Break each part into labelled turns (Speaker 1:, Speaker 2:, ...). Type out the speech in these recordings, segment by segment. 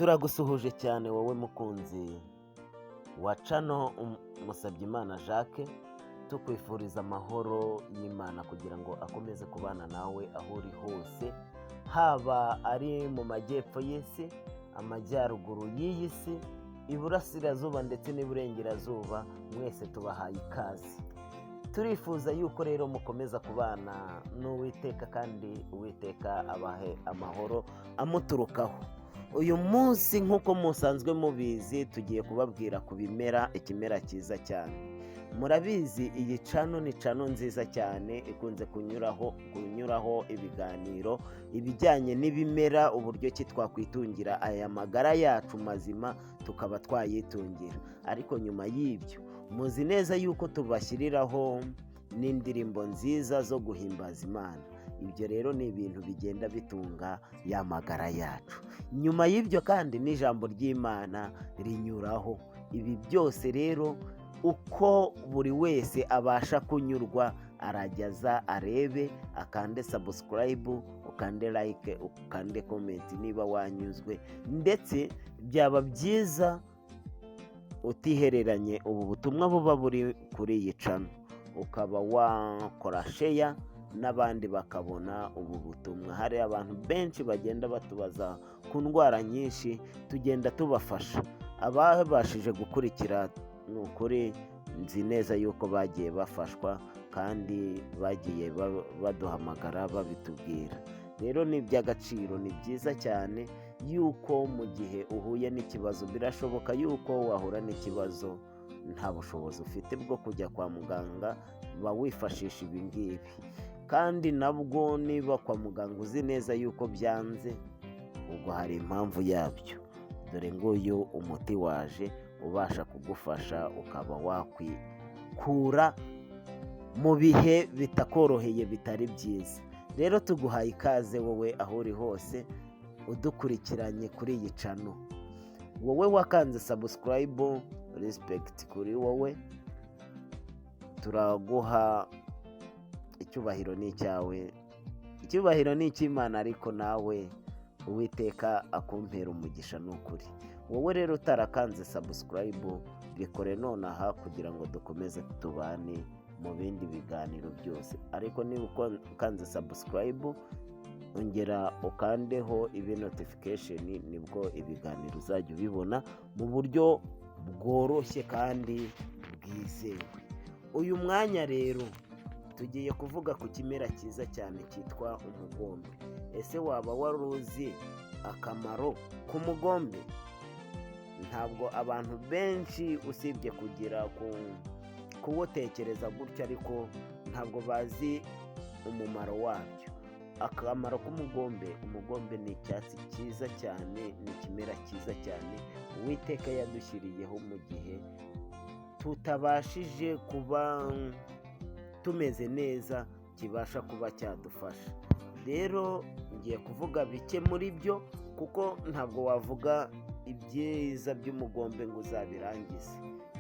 Speaker 1: turagusuhuje cyane wowe mukunzi wa cano Musabyimana Jacques, tukwifuriza amahoro y'Imana kugira ngo akomeze kubana nawe aho uri hose, haba ari mu majyepfo y'isi, amajyaruguru y'iyi si, iburasirazuba ndetse n'iburengerazuba, mwese tubahaye ikaze. Turifuza yuko rero mukomeza kubana n'Uwiteka kandi Uwiteka abahe amahoro amuturukaho. Uyu munsi nk'uko musanzwe mubizi, tugiye kubabwira ku bimera, ikimera cyiza cyane. Murabizi iyi cano ni cano nziza cyane, ikunze kunyuraho ibiganiro ibijyanye n'ibimera, uburyo ki twakwitungira aya magara yacu mazima tukaba twayitungira. Ariko nyuma y'ibyo, muzi neza yuko tubashyiriraho n'indirimbo nziza zo guhimbaza Imana. Ibyo rero ni ibintu bigenda bitunga ya magara yacu. Nyuma y'ibyo kandi n'ijambo ry'Imana rinyuraho. Ibi byose rero uko buri wese abasha kunyurwa, arajyaza arebe, akande subscribe, ukande like, ukande comment niba wanyuzwe, ndetse byaba byiza utihereranye ubu butumwa buba buri kuri iyi cano, ukaba wakora share n'abandi bakabona ubu butumwa. Hari abantu benshi bagenda batubaza ku ndwara nyinshi, tugenda tubafasha. Ababashije gukurikira, ni ukuri nzi neza yuko bagiye bafashwa kandi bagiye baduhamagara babitubwira. Rero ni iby'agaciro, ni byiza cyane yuko mu gihe uhuye n'ikibazo, birashoboka yuko wahura n'ikibazo nta bushobozi ufite bwo kujya kwa muganga, wifashisha ibi ngibi. Kandi nabwo niba kwa muganga uzi neza yuko byanze, ubwo hari impamvu yabyo. Dore nguyu umuti waje ubasha kugufasha ukaba wakwikura mu bihe bitakoroheye, bitari byiza. Rero tuguhaye ikaze wowe aho uri hose udukurikiranye kuri iyi cano. Wowe wakanze subscribe, respect kuri wowe, turaguha icyubahiro ni icyawe, icyubahiro ni icy'Imana, ariko nawe Uwiteka akumpera umugisha. Ni ukuri wowe rero utarakanze subscribe, bikore nonaha kugira ngo dukomeze tubane mu bindi biganiro byose. Ariko niba ukanze subscribe, ongera ukandeho ibi notification, nibwo ibiganiro uzajya ubibona mu buryo bworoshye kandi bwizewe. Uyu mwanya rero tugiye kuvuga ku kimera cyiza cyane cyitwa umugombe. Ese waba wari uzi akamaro k'umugombe? Ntabwo abantu benshi usibye kugira kuwutekereza gutya, ariko ntabwo bazi umumaro wabyo. Akamaro k'umugombe, umugombe ni icyatsi cyiza cyane, ni ikimera cyiza cyane Uwiteka yadushyiriyeho mu gihe tutabashije kuba tumeze neza, kibasha kuba cyadufasha. Rero ngiye kuvuga bike muri byo, kuko ntabwo wavuga ibyiza by'umugombe ngo uzabirangize.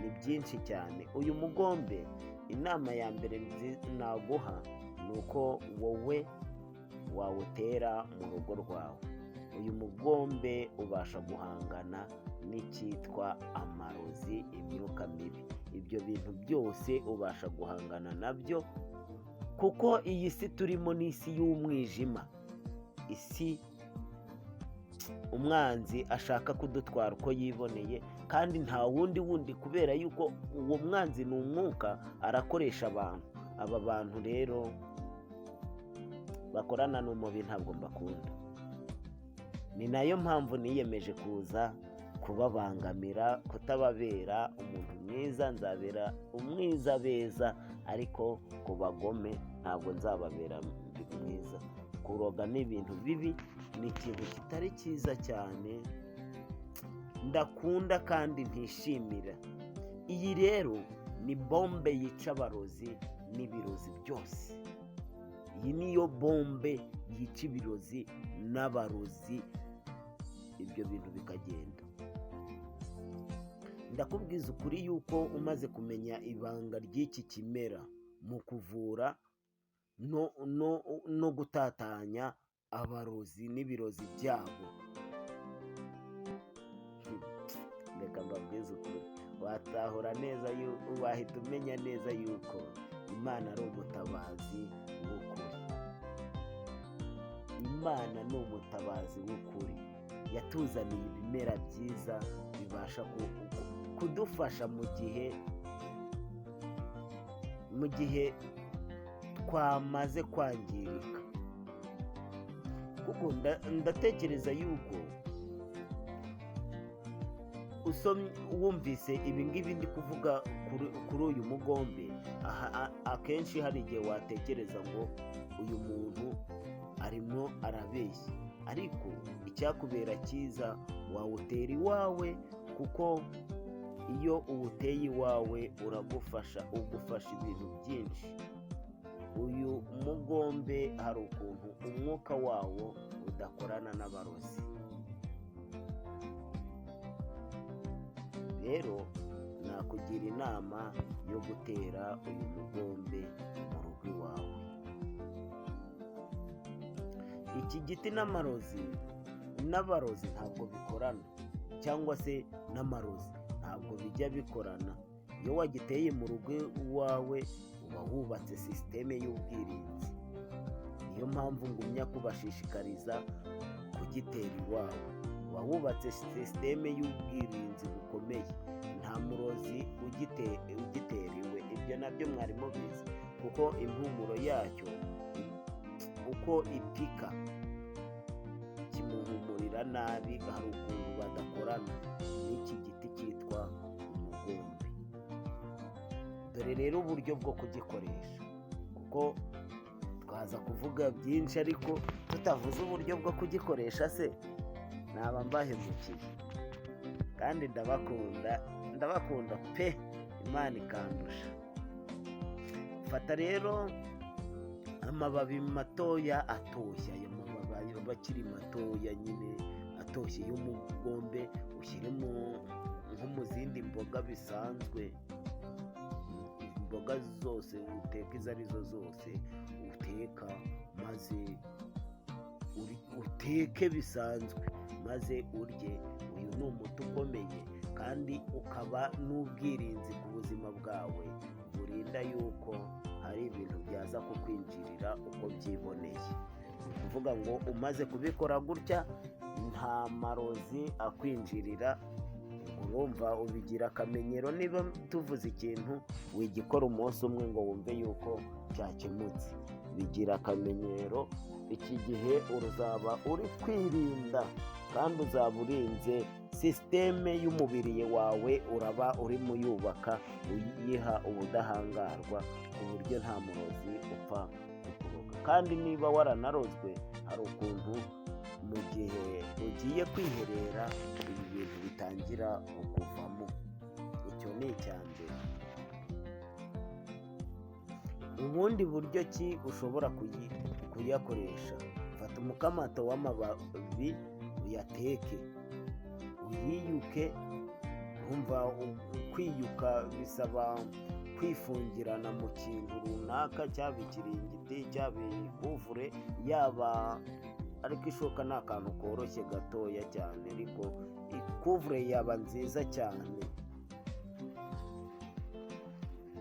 Speaker 1: Ni byinshi cyane. Uyu mugombe, inama ya mbere naguha ni uko wowe wawutera mu rugo rwawe. Uyu mugombe ubasha guhangana n'icyitwa amarozi, imyuka mibi. Ibyo bintu byose ubasha guhangana nabyo, kuko iyi si turimo ni isi y'umwijima. Isi umwanzi ashaka kudutwara uko yiboneye, kandi nta wundi kubera yuko uwo mwanzi ni umwuka, arakoresha abantu. Aba bantu rero bakorana n'umubi ntabwo mbakunda. Ni nayo mpamvu niyemeje kuza kubabangamira, kutababera umuntu mwiza. Nzabera umwiza beza, ariko ku bagome ntabwo nzababera mwiza. Kuroga ni ibintu bibi, ni ikintu kitari cyiza cyane, ndakunda kandi ntishimira. Iyi rero ni bombe yica abarozi n'ibirozi byose. Iyi niyo bombe yica ibirozi n'abarozi, ibyo bintu bikagenda. Ndakubwiza ukuri yuko umaze kumenya ibanga ry'iki kimera mu kuvura no gutatanya abarozi n'ibirozi byabo, mbabwize ukuri, watahura neza wahita umenya neza yuko Imana ari umutabazi w'ukuri. Imana ni umutabazi w'ukuri, yatuzaniye ibimera byiza bibasha kudufasha mu gihe twamaze kwangirika. Kuko ndatekereza yuko wumvise ibi ngibi ndi kuvuga kuri uyu mugombe, akenshi hari igihe watekereza ngo uyu muntu arimo arabeshya, ariko icyakubera cyiza wawutera iwawe, kuko iyo uwuteye iwawe ugufasha ibintu byinshi. Uyu mugombe hari ukuntu umwuka wawo udakorana n'abarozi. Rero nakugira inama yo gutera uyu mugombe mu rugo iwawe. Iki giti n'abarozi ntabwo bikorana, cyangwa se n'amarozi ntabwo bijya bikorana. Iyo wagiteye mu rugo iwawe uba wubatse sisiteme y'ubwirinzi. Niyo mpamvu ngumya kubashishikariza kugitera iwawe. Uba wubatse sisiteme y'ubwirinzi bukomeye, nta murozi ugiterewe. Ibyo nabyo mwari mubizi, kuko impumuro yacyo uko ipika kimuhumurira nabi. Hari ukuntu badakorana n'iki giti cyitwa umugombe. Dore rero uburyo bwo kugikoresha, kuko twaza kuvuga byinshi ariko tutavuze uburyo bwo kugikoresha se naba mbahemukiye. Kandi ndabakunda pe, Imana ikandusha. Fata rero amababi matoya atoshye, ayo mababi bakiri matoya nyine atoshye y'umugombe, ushyiremo nko mu zindi mboga bisanzwe. Imboga zose uteka, izo arizo zose uteka, maze uteke bisanzwe, maze urye. Uyu ni umuti ukomeye, kandi ukaba n'ubwirinzi ku buzima bwawe, burinda yuko hari ibintu byaza kukwinjirira uko byiboneye. Ni ukuvuga ngo umaze kubikora gutya, nta marozi akwinjirira. Urumva ubigira akamenyero. Niba tuvuze ikintu wigikora umunsi umwe ngo wumve yuko cyakemutse, bigira akamenyero. Iki gihe uzaba uri kwirinda, kandi uzaba urinze sisiteme y'umubiri wawe, uraba urimo uyubaka, uyiha ubudahangarwa, ku buryo nta murozi upfa kukuroga. Kandi niba waranarozwe, hari ukuntu mu gihe ugiye kwiherera ibi bintu bitangira kukuvamo. Icyo ni icya mbere. Ubundi buryo ki ushobora kuyakoresha? Fata umukamato w'amababi uyateke, uyiyuke. Wumva kwiyuka bisaba kwifungirana mu kintu runaka, cyaba ikiringiti, cyaba ikuvure, yaba ariko ishoka ni akantu koroshye gatoya cyane, ariko ikuvure yaba nziza cyane.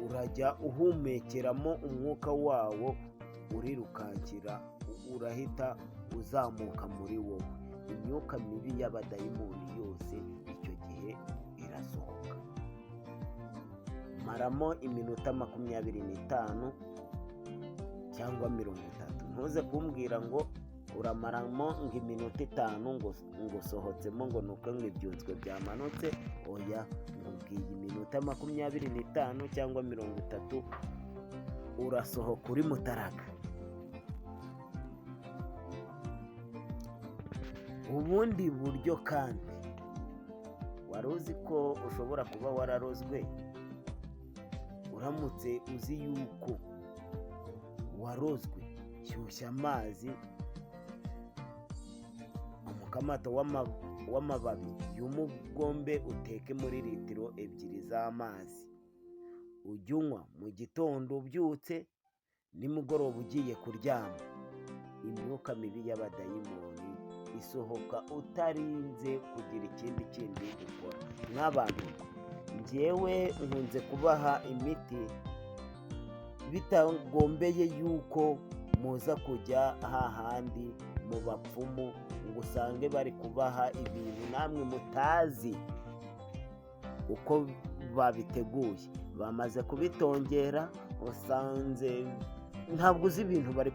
Speaker 1: Urajya uhumekeramo umwuka wawo, urirukankira, urahita uzamuka muri wowe. Imyuka mibi y'abadayimoni yose icyo gihe irasohoka. Maramo iminota 25 cyangwa 30. Ntuze kumbwira ngo uramaramo iminota 5 ngo usohotsemo ngo nuko ibyunzwe byamanutse. Oya, nkubwiye iminota 25 cyangwa 30, urasohoka uri mutaraga. Ubundi buryo kandi, wari uzi ko ushobora kuba wararozwe? Uramutse uzi yuko warozwe, shyushya amazi, umukamato w'amababi y'umugombe uteke muri litiro 2 z'amazi. Ujye unywa mu gitondo ubyutse, nimugoroba ugiye kuryama. Imyuka mibi y'abadayimoni isohoka utarinze kugira ikindi kindi ukora. Nk'abantu njyewe nkunze kubaha imiti bitagombeye yuko muza kujya hahandi mu bapfumu ngo usange bari kubaha ibintu namwe mutazi uko babiteguye. Bamaze kubitongera, usanze ntabwo uzi ibintu bari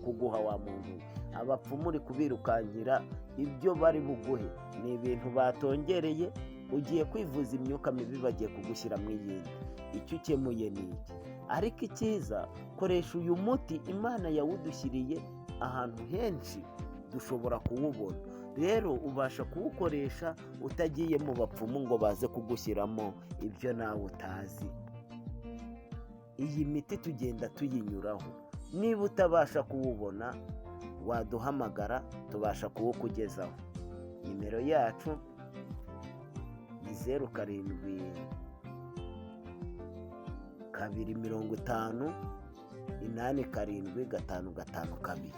Speaker 1: kuguha wa muntu. Abapfumu uri kubirukankira, ibyo bari buguhe ni ibintu batongereye. Ugiye kwivuza imyuka mibi bagiye kugushyira mu yindi. Icyo ukemuye ni iki? Ariko icyiza, koresha uyu muti Imana yawudushyiriye ahantu henshi dushobora kuwubona. Rero ubasha kuwukoresha utagiye mu bapfumu ngo baze kugushyiramo ibyo nawe utazi. Iyi miti tugenda tuyinyuraho. Niba utabasha kuwubona waduhamagara tubasha kuwukugezaho. Nimero yacu ni 07-250-87552.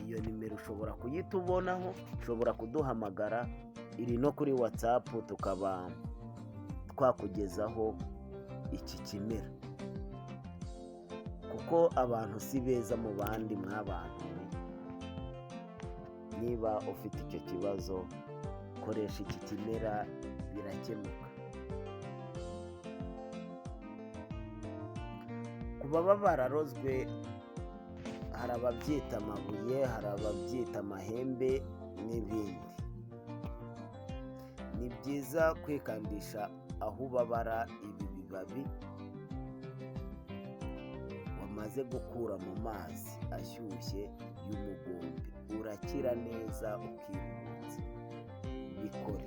Speaker 1: Iyo nimero ushobora kuyitubonaho, ushobora kuduhamagara, iri no kuri WhatsApp tukaba twakugezaho iki kimera. Kuko abantu si beza mu bandi mw'abantu. Niba ufite icyo kibazo, koresha iki kimera birakemuka. Ku baba bararozwe, hari ababyita amabuye, hari ababyita amahembe n'ibindi. Ni byiza kwikandisha aho ubabara ibi bibabi wamaze gukura mu mazi ashyushye y'umugombe. Urakira neza ukiruhutsa. Bikore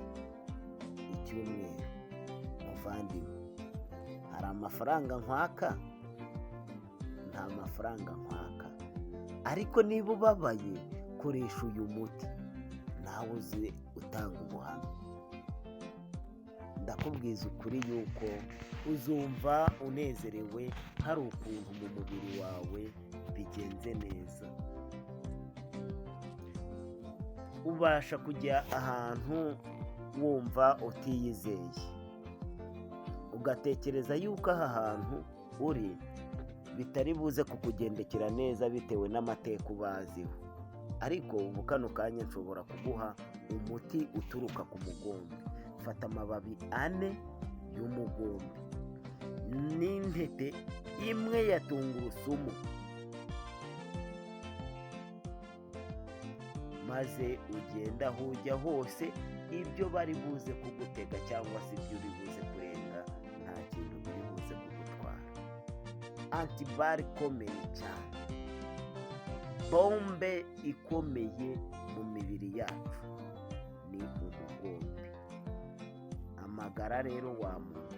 Speaker 1: icyumweru muvandimwe. Hari amafaranga nkwaka? Nta mafaranga nkwaka. Ariko niba ubabaye, koresha uyu muti, nawe uze utanga ubuhamya. Ndakubwiza ukuri yuko uzumva unezerewe, hari ukuntu mu mubiri wawe bigenze neza. Ubasha kujya ahantu wumva utiyizeye, ugatekereza yuko aha hantu uri bitari buze kukugendekera neza bitewe n'amateka ubaziho. Ariko ubu kano kanya nshobora kuguha umuti uturuka ku mugombe. Fata amababi 4 y'umugombe n'intete imwe ya tungurusumu, maze ugenda aho ujya hose, ibyo bari buze kugutega cyangwa se ibyo uri buze kurenga, nta kintu biri buze kugutwara. Antibari ikomeye cyane, bombe ikomeye mu mibiri yacu ni umugombe. Amagara rero wa muntu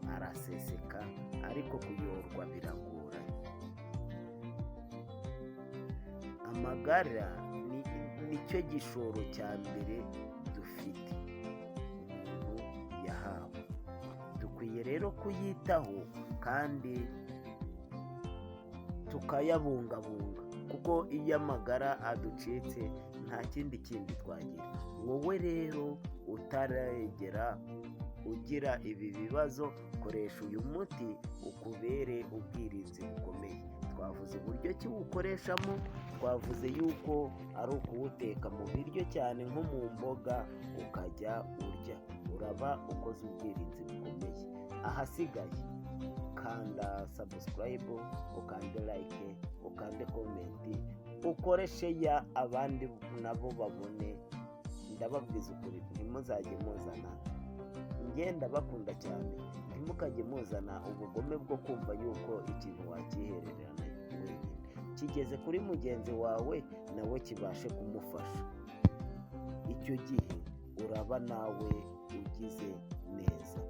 Speaker 1: we araseseka, ariko kuyorwa biragoranye. Amagara nicyo gishoro cya mbere dufite umuntu yahawe. Dukwiye rero kuyitaho kandi tukayabungabunga, kuko iyo amagara aducitse nta kindi twagira. Wowe rero utaragera ugira ibi bibazo, koresha uyu muti ukubere ubwirinzi bukomeye. Twavuze uburyo ki uwukoreshamo, twavuze yuko ari ukuwuteka mu biryo cyane nko mu mboga ukajya urya, uraba ukoze ubwirinzi bukomeye. Ahasigaye kanda subscribe, ukande like, ukande comment, ukore share, abandi nabo babone. Ndababwiza ukuri, ntimuzajye muzana, ngenda bakunda cyane, ntimukajye muzana ubugome bwo kumva yuko ikintu wakihererana wenyine. Kigeze kuri mugenzi wawe nawe kibashe kumufasha. Icyo gihe uraba nawe ugize neza.